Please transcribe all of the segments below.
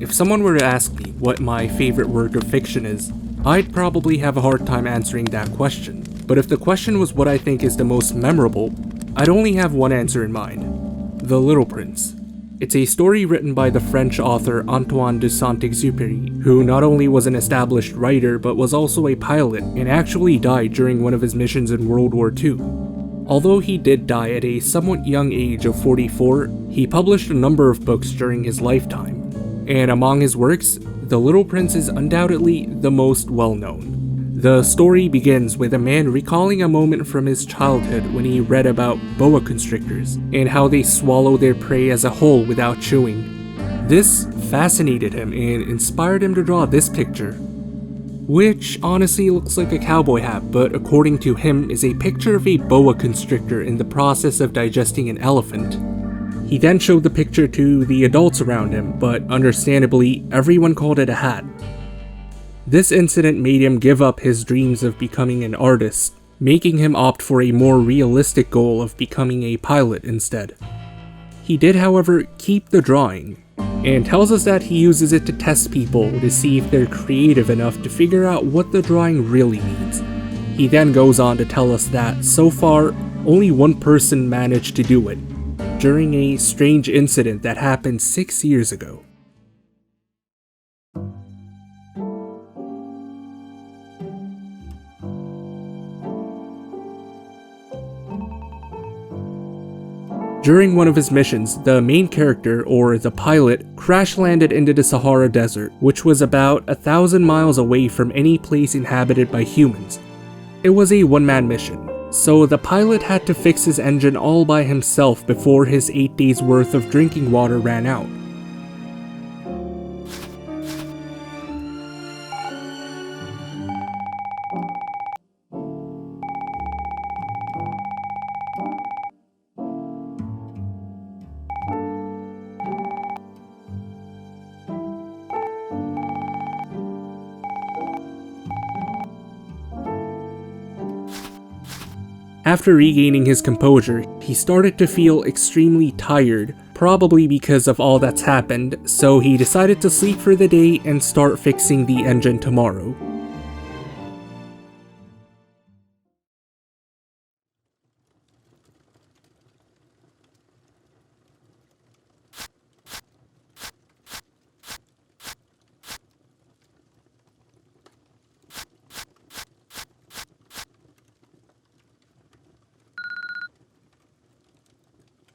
If someone were to ask me what my favorite work of fiction is, I'd probably have a hard time answering that question. But if the question was what I think is the most memorable, I'd only have one answer in mind: The Little Prince. It's a story written by the French author Antoine de Saint-Exupéry, who not only was an established writer but was also a pilot and actually died during one of his missions in World War II. Although he did die at a somewhat young age of 44, he published a number of books during his lifetime, and among his works, The Little Prince is undoubtedly the most well-known. The story begins with a man recalling a moment from his childhood when he read about boa constrictors and how they swallow their prey as a whole without chewing. This fascinated him and inspired him to draw this picture, which honestly looks like a cowboy hat, but according to him is a picture of a boa constrictor in the process of digesting an elephant. He then showed the picture to the adults around him, but understandably, everyone called it a hat. This incident made him give up his dreams of becoming an artist, making him opt for a more realistic goal of becoming a pilot instead. He did, however, keep the drawing, and tells us that he uses it to test people to see if they're creative enough to figure out what the drawing really means. He then goes on to tell us that, so far, only one person managed to do it, during a strange incident that happened 6 years ago. During one of his missions, the main character, or the pilot, crash-landed into the Sahara Desert, which was about 1,000 miles away from any place inhabited by humans. It was a one-man mission, so the pilot had to fix his engine all by himself before his 8 days' worth of drinking water ran out. After regaining his composure, he started to feel extremely tired, probably because of all that's happened, so he decided to sleep for the day and start fixing the engine tomorrow.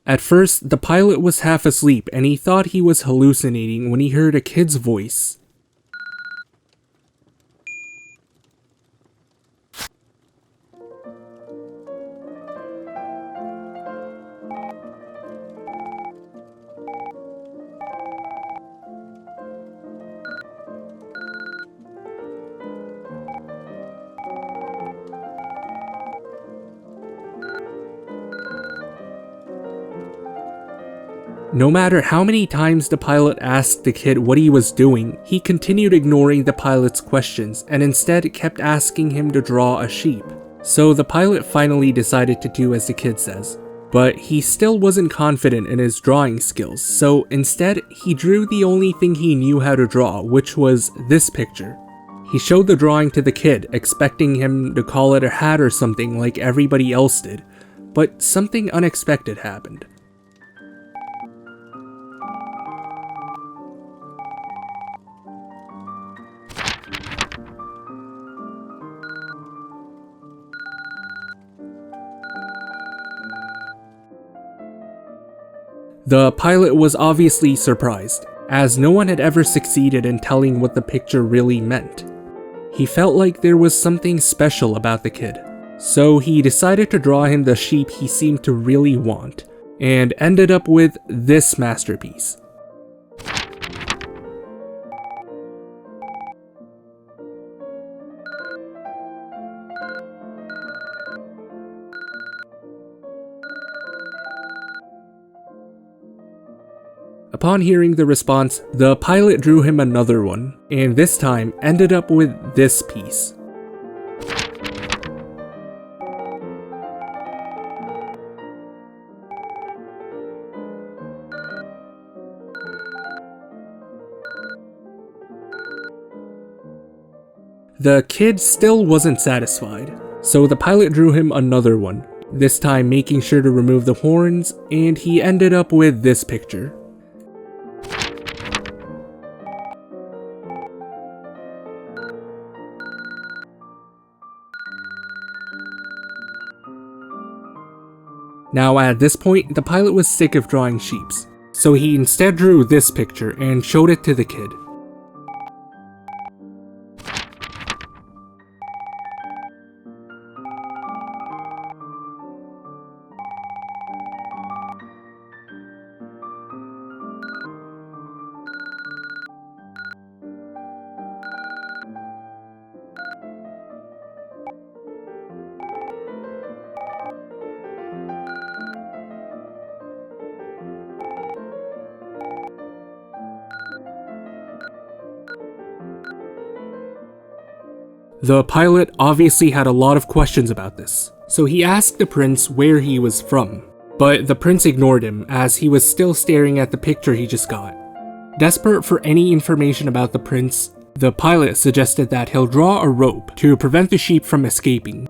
At first, the pilot was half asleep and he thought he was hallucinating when he heard a kid's voice. No matter how many times the pilot asked the kid what he was doing, he continued ignoring the pilot's questions and instead kept asking him to draw a sheep. So the pilot finally decided to do as the kid says. But he still wasn't confident in his drawing skills, so instead he drew the only thing he knew how to draw, which was this picture. He showed the drawing to the kid, expecting him to call it a hat or something like everybody else did, but something unexpected happened. The pilot was obviously surprised, as no one had ever succeeded in telling what the picture really meant. He felt like there was something special about the kid, so he decided to draw him the sheep he seemed to really want, and ended up with this masterpiece. Upon hearing the response, the pilot drew him another one, and this time ended up with this piece. The kid still wasn't satisfied, so the pilot drew him another one, this time making sure to remove the horns, and he ended up with this picture. Now at this point, the pilot was sick of drawing sheeps, so he instead drew this picture and showed it to the kid. The pilot obviously had a lot of questions about this, so he asked the prince where he was from, but the prince ignored him as he was still staring at the picture he just got. Desperate for any information about the prince, the pilot suggested that he'll draw a rope to prevent the sheep from escaping.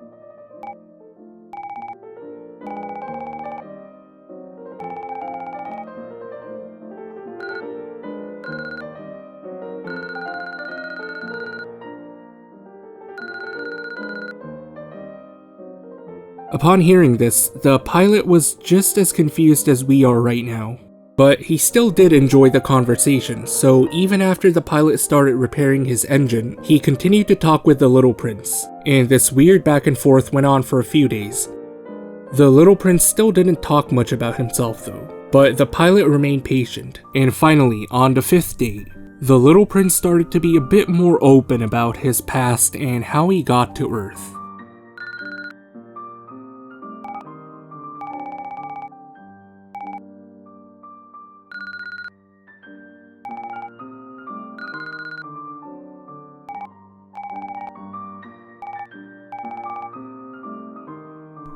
Upon hearing this, the pilot was just as confused as we are right now. But he still did enjoy the conversation, so even after the pilot started repairing his engine, he continued to talk with the little prince, and this weird back and forth went on for a few days. The little prince still didn't talk much about himself though, but the pilot remained patient, and finally, on the 5th day, the little prince started to be a bit more open about his past and how he got to Earth.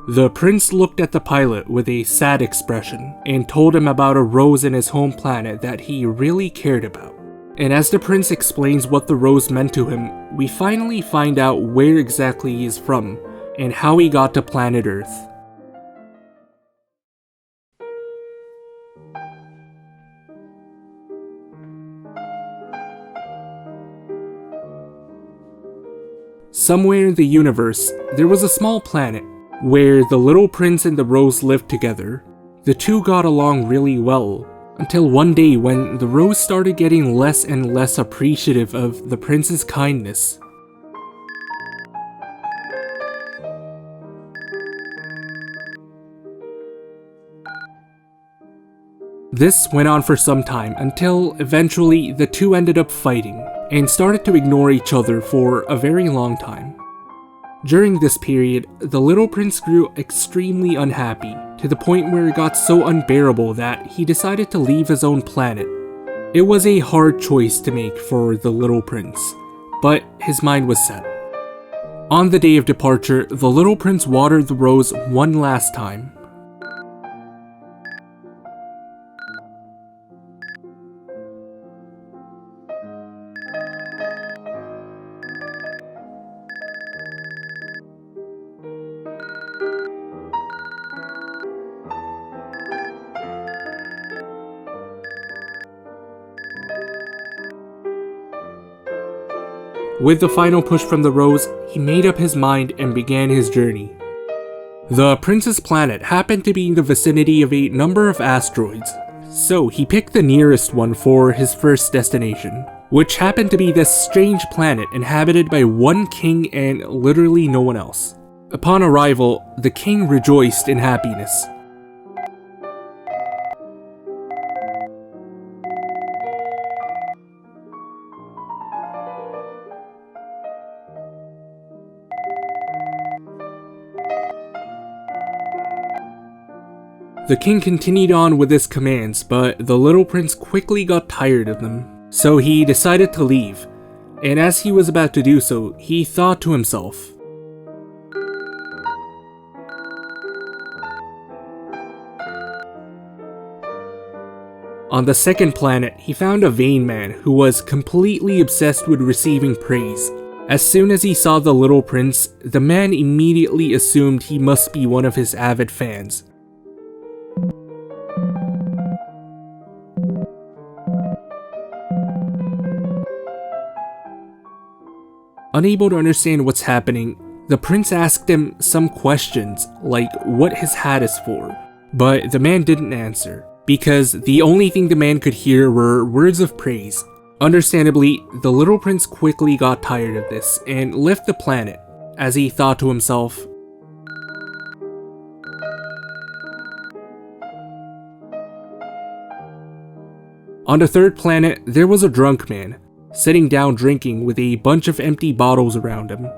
The prince looked at the pilot with a sad expression and told him about a rose in his home planet that he really cared about. And as the prince explains what the rose meant to him, we finally find out where exactly he is from and how he got to planet Earth. Somewhere in the universe, there was a small planet where the little prince and the rose lived together. The two got along really well, until one day when the rose started getting less and less appreciative of the prince's kindness. This went on for some time until eventually the two ended up fighting and started to ignore each other for a very long time. During this period, the little prince grew extremely unhappy, to the point where it got so unbearable that he decided to leave his own planet. It was a hard choice to make for the little prince, but his mind was set. On the day of departure, the little prince watered the rose one last time. With the final push from the rose, he made up his mind and began his journey. The prince's planet happened to be in the vicinity of a number of asteroids, so he picked the nearest one for his first destination, which happened to be this strange planet inhabited by one king and literally no one else. Upon arrival, the king rejoiced in happiness. The king continued on with his commands, but the little prince quickly got tired of them, so he decided to leave, and as he was about to do so, he thought to himself, on the second planet, he found a vain man who was completely obsessed with receiving praise, As soon as he saw the little prince, the man immediately assumed he must be one of his avid fans. Unable to understand what's happening, the prince asked him some questions, like what his hat is for, but the man didn't answer, because the only thing the man could hear were words of praise. Understandably, the little prince quickly got tired of this and left the planet, as he thought to himself, on the third planet, there was a drunk man, sitting down drinking with a bunch of empty bottles around him.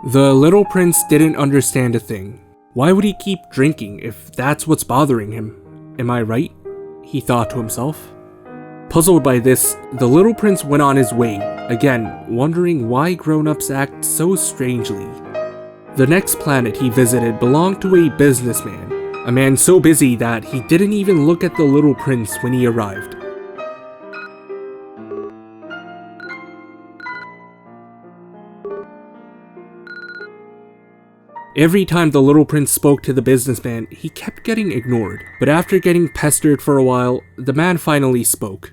The little prince didn't understand a thing. Why would he keep drinking if that's what's bothering him? Am I right? He thought to himself. Puzzled by this, the little prince went on his way, again wondering why grown-ups act so strangely. The next planet he visited belonged to a businessman, a man so busy that he didn't even look at the little prince when he arrived. Every time the little prince spoke to the businessman, he kept getting ignored, but after getting pestered for a while, the man finally spoke.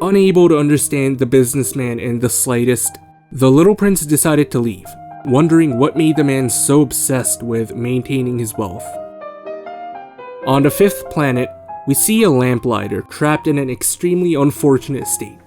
Unable to understand the businessman in the slightest, the little prince decided to leave, wondering what made the man so obsessed with maintaining his wealth. On the fifth planet, we see a lamplighter trapped in an extremely unfortunate state.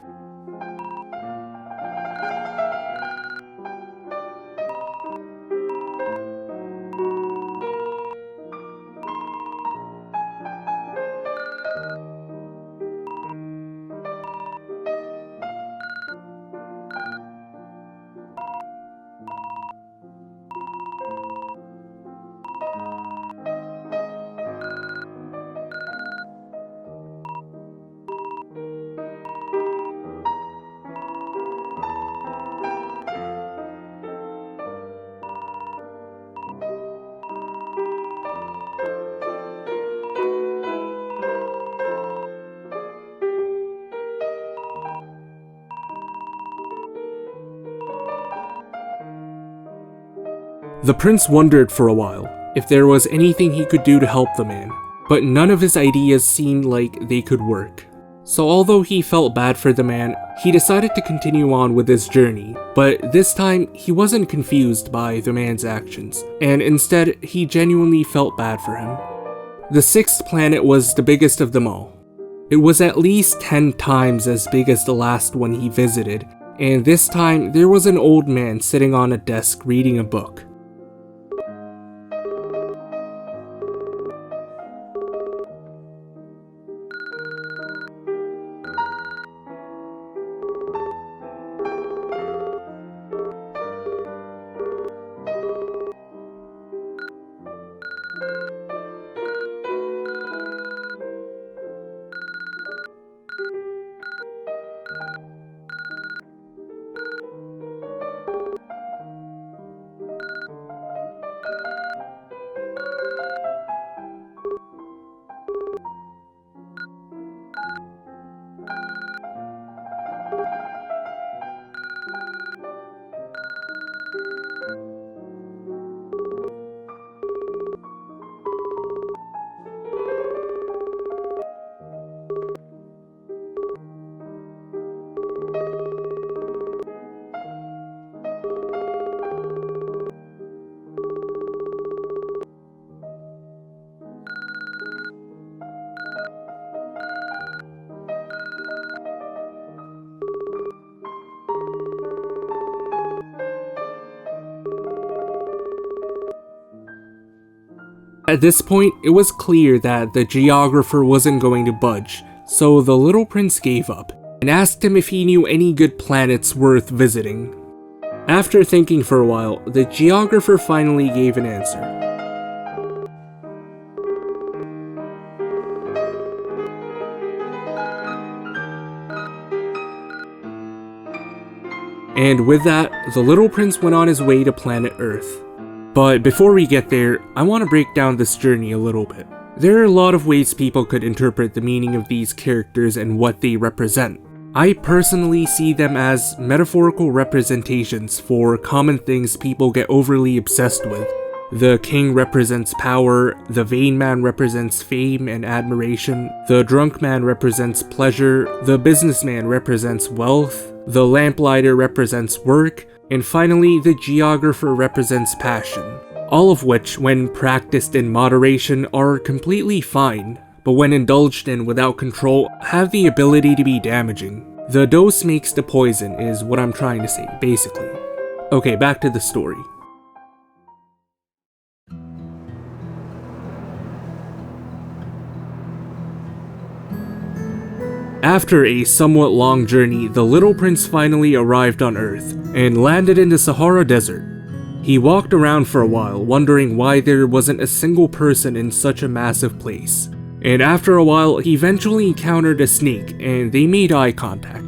The prince wondered for a while if there was anything he could do to help the man, but none of his ideas seemed like they could work. So although he felt bad for the man, he decided to continue on with his journey, but this time he wasn't confused by the man's actions, and instead he genuinely felt bad for him. The sixth planet was the biggest of them all. It was at least 10 times as big as the last one he visited, and this time there was an old man sitting on a desk reading a book. At this point, it was clear that the geographer wasn't going to budge, so the little prince gave up and asked him if he knew any good planets worth visiting. After thinking for a while, the geographer finally gave an answer. And with that, the little prince went on his way to planet Earth. But before we get there, I want to break down this journey a little bit. There are a lot of ways people could interpret the meaning of these characters and what they represent. I personally see them as metaphorical representations for common things people get overly obsessed with. The king represents power, the vain man represents fame and admiration, the drunk man represents pleasure, the businessman represents wealth, the lamplighter represents work, and finally the geographer represents passion. All of which, when practiced in moderation, are completely fine, but when indulged in without control, have the ability to be damaging. The dose makes the poison is what I'm trying to say, basically. Okay, back to the story. After a somewhat long journey, the little prince finally arrived on Earth and landed in the Sahara Desert. He walked around for a while, wondering why there wasn't a single person in such a massive place. And after a while, he eventually encountered a snake and they made eye contact.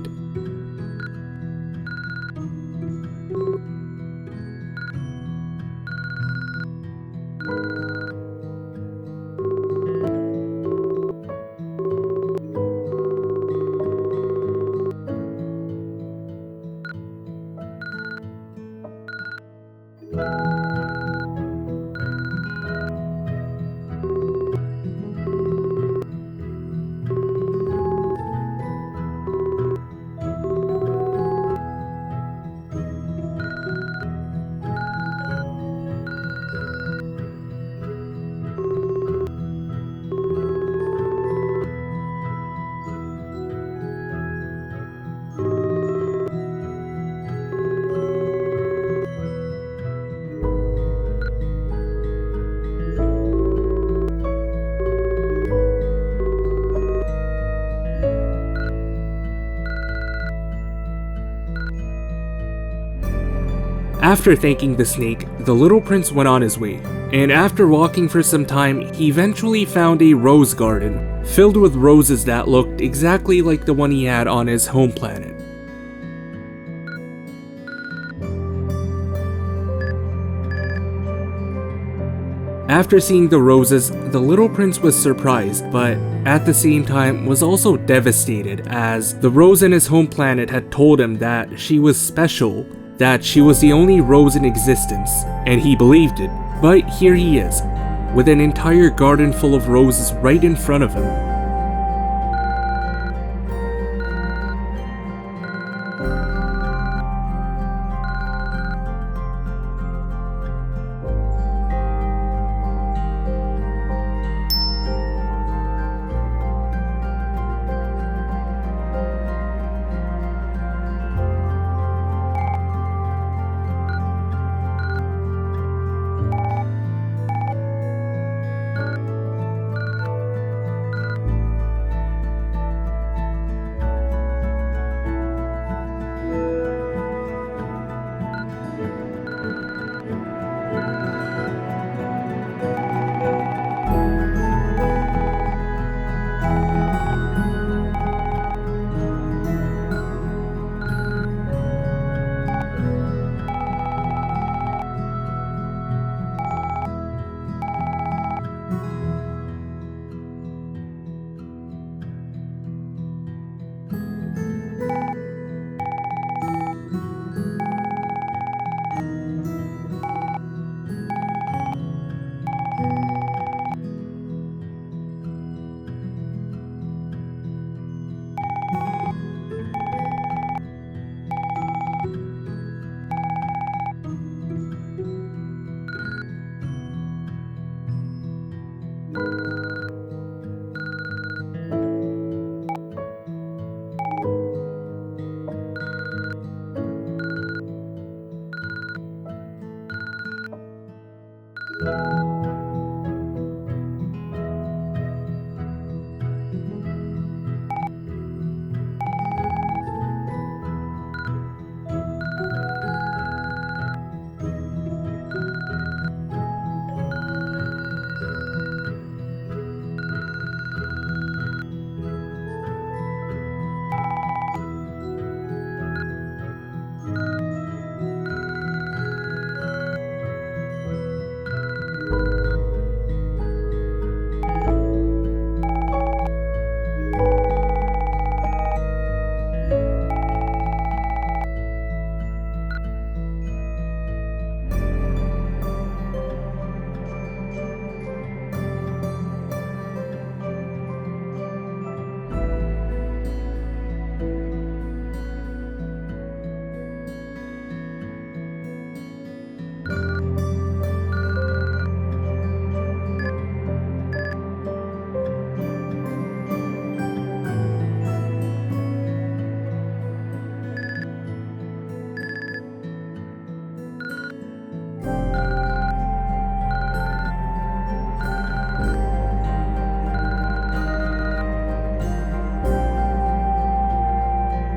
After thanking the snake, the little prince went on his way, and after walking for some time, he eventually found a rose garden, filled with roses that looked exactly like the one he had on his home planet. After seeing the roses, the little prince was surprised, but at the same time was also devastated, as the rose in his home planet had told him that she was special, that she was the only rose in existence, and he believed it. But here he is, with an entire garden full of roses right in front of him.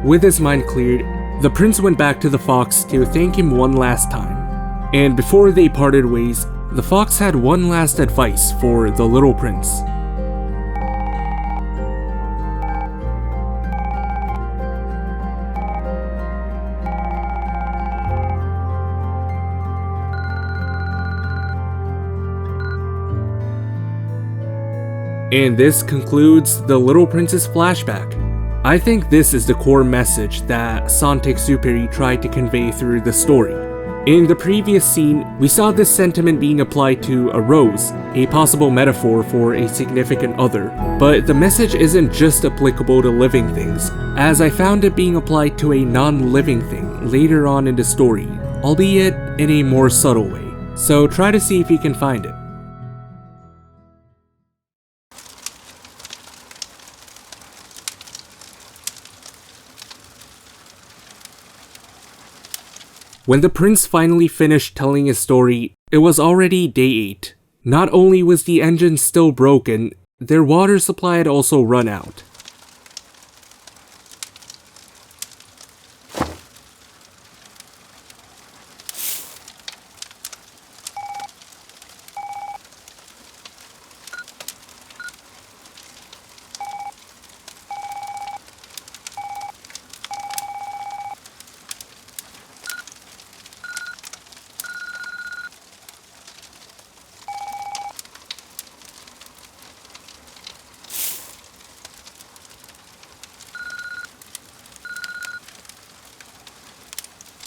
With his mind cleared, the prince went back to the fox to thank him one last time. And before they parted ways, the fox had one last advice for the little prince. And this concludes the Little Prince's flashback. I think this is the core message that Saint-Exupéry tried to convey through the story. In the previous scene, we saw this sentiment being applied to a rose, a possible metaphor for a significant other. But the message isn't just applicable to living things, as I found it being applied to a non-living thing later on in the story, albeit in a more subtle way. So try to see if you can find it. When the prince finally finished telling his story, it was already day 8. Not only was the engine still broken, their water supply had also run out.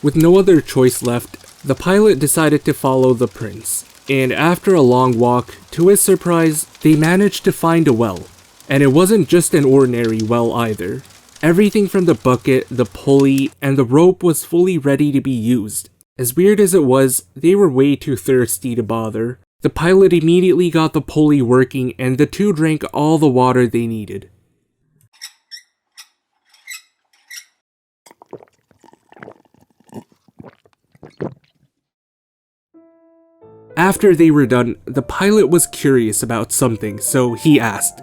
With no other choice left, the pilot decided to follow the prince, and after a long walk, to his surprise, they managed to find a well. And it wasn't just an ordinary well either. Everything from the bucket, the pulley, and the rope was fully ready to be used. As weird as it was, they were way too thirsty to bother. The pilot immediately got the pulley working and the two drank all the water they needed. After they were done, the pilot was curious about something, so he asked,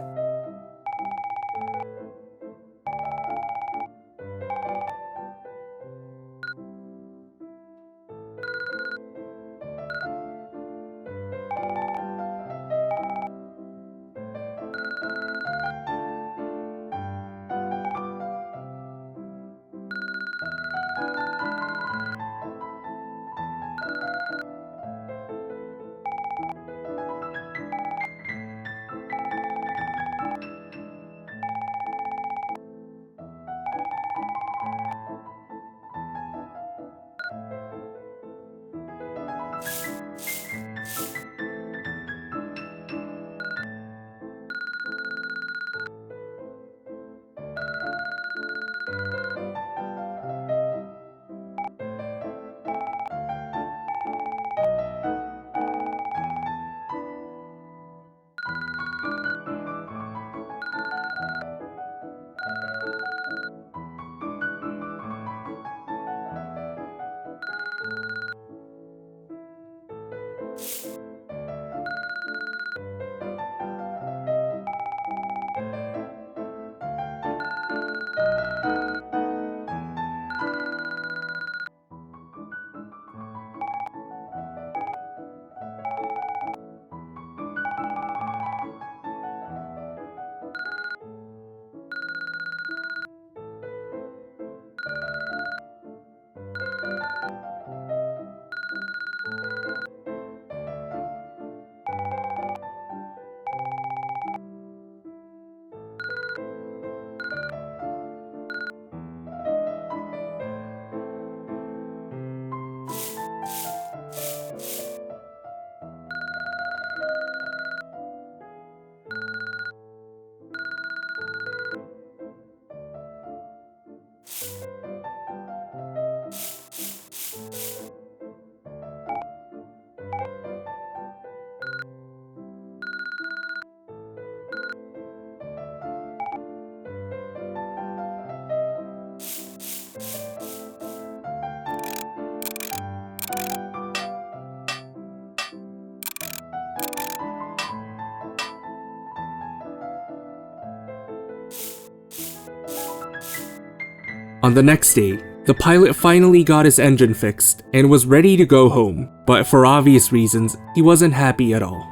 On the next day, the pilot finally got his engine fixed and was ready to go home, but for obvious reasons, he wasn't happy at all.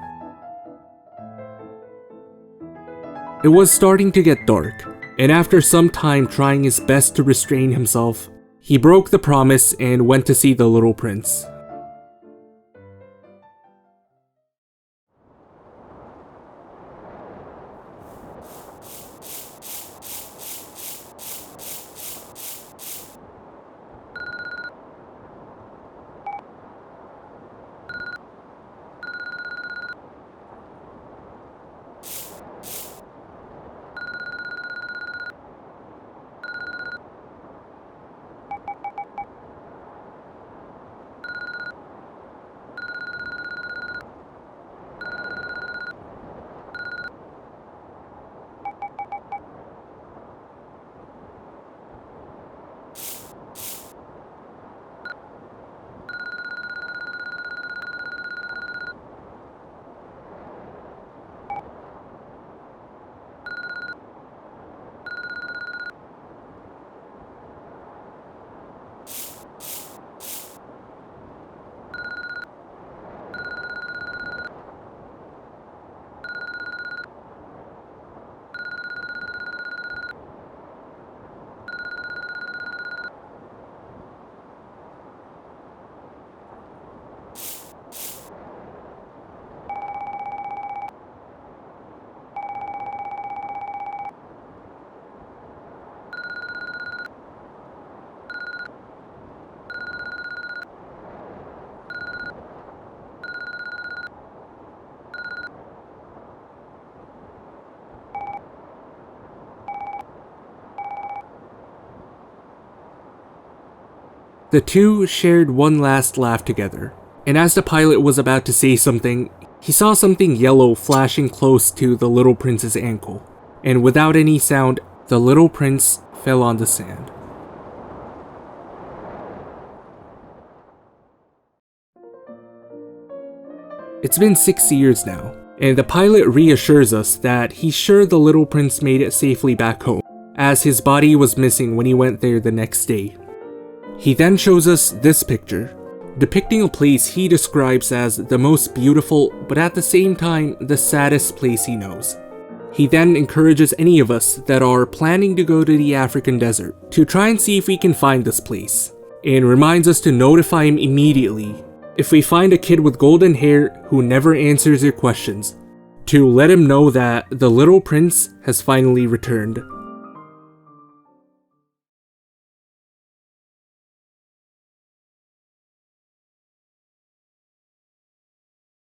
It was starting to get dark, and after some time trying his best to restrain himself, he broke the promise and went to see the little prince. The two shared one last laugh together, and as the pilot was about to say something, he saw something yellow flashing close to the little prince's ankle, and without any sound, the little prince fell on the sand. It's been 6 years now, and the pilot reassures us that he's sure the little prince made it safely back home, as his body was missing when he went there the next day. He then shows us this picture, depicting a place he describes as the most beautiful, but at the same time, the saddest place he knows. He then encourages any of us that are planning to go to the African desert to try and see if we can find this place, and reminds us to notify him immediately if we find a kid with golden hair who never answers your questions, to let him know that the little prince has finally returned.